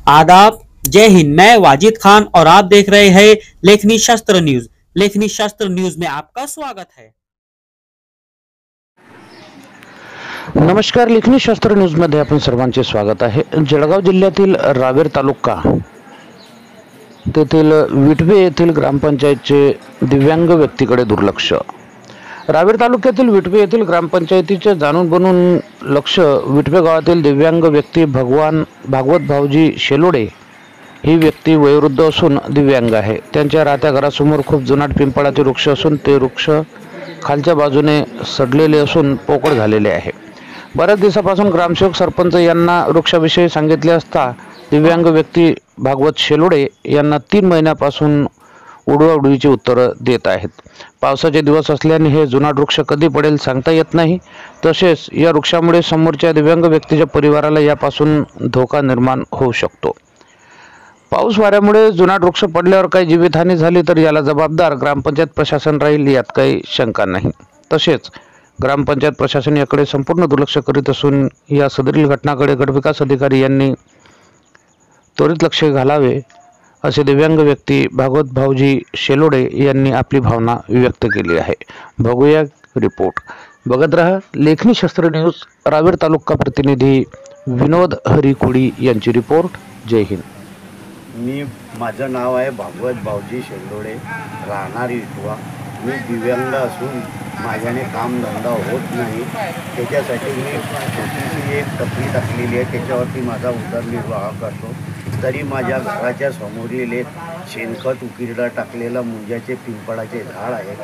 आदाब, जय हिंद। मैं वाजिद खान और आप देख रहे हैं लेखनी शास्त्र न्यूज। लेखनी शास्त्र न्यूज में आपका स्वागत है। नमस्कार, लेखनी शास्त्र न्यूज मध्ये आपण सर्वांचे स्वागत आहे। जळगाव जिल्ह्यातील रावेर तालुका तेथील विटवे येथील ग्रामपंचायतचे दिव्यांग व्यक्तीकडे दुर्लक्ष। रावेर तालुक्यातील विटवे येथील ग्रामपंचायतीचे जाणून बनून लक्ष विटवे गावातील दिव्यांग व्यक्ती भागवत भाऊजी शेलोडे ही व्यक्ती वयोवृद्ध असून दिव्यांग आहे। त्यांच्या राहत्या घरासमोर खूप जुनाट पिंपळाचे वृक्ष असून ते वृक्ष खालच्या बाजूने सडलेले असून पोकळ झालेले आहे। बऱ्याच दिवसापासून ग्रामसेवक सरपंच यांना वृक्षाविषयी सांगितले असता दिव्यांग व्यक्ती भागवत शेलोडे यांना 3 महिन्यापासून उडवाउडवीची उत्तरं देत आहेत। पावसाचे दिवस असल्याने हे जुनाट वृक्ष कधी पडेल सांगता येत नाही। तसेच या वृक्षामुळे समोरच्या दिव्यांग व्यक्तीच्या परिवाराला यापासून धोका निर्माण होऊ शकतो। पाऊस वाऱ्यामुळे जुनाट वृक्ष पडल्यावर काही जीवितहानी झाली तर याला जबाबदार ग्रामपंचायत प्रशासन राहील यात काही शंका नाही। तसेच ग्रामपंचायत प्रशासन याकडे संपूर्ण दुर्लक्ष करीत असून या सदरील घटनाकडे गटविकास अधिकारी यांनी त्वरित लक्ष घालावे असे दिव्यांग व्यक्ती भागवत भाऊजी शेलोडे यांनी आपली भावना व्यक्त केली आहे। बघूया रिपोर्ट। बघत रहा लेखनी शास्त्र न्यूज। रावेर तालुका प्रतिनिधी विनोद हरिकुडी यांची रिपोर्ट। जय हिंद। माझं नाव आहे भागवत भाऊजी शेलोडे, राहणार इटवा। मी दिव्यांग असून माझ्याने कामधंदा होत नाही। त्याच्यासाठी मी छोटीशी एक टपरी टाकलेली आहे, त्याच्यावरती माझा उदरनिर्वाह करतो। तरी माझ्या घराच्या समोरील एक शेणखत उकिरडा टाकलेलं मुंजाचे पिंपळाचे झाड आहे।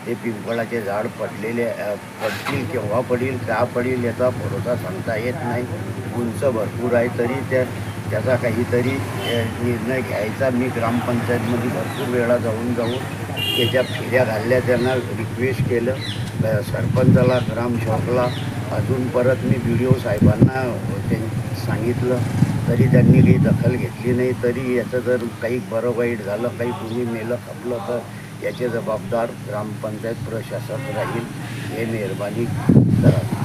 ते पिंपळाचे झाड पडतील, केव्हा पडेल का पडेल याचा भरोसा सांगता येत नाही। उंच भरपूर आहे, तरी त्याचा काहीतरी निर्णय घ्यायचा। मी ग्रामपंचायतमध्ये भरपूर वेळा जाऊन त्याच्या फेऱ्या घालल्या, त्यांना रिक्वेस्ट केलं, सरपंचाला ग्रामसेवकला, अजून परत मी BDO साहेबांना सांगितलं, तरी त्यांनी काही दखल घेतली नाही। तरी याचं जर काही बरं वाईट झालं, काही कुणी मेलं खपलं तर याचे जबाबदार ग्रामपंचायत प्रशासक राहील, हे मेहरबानी करा।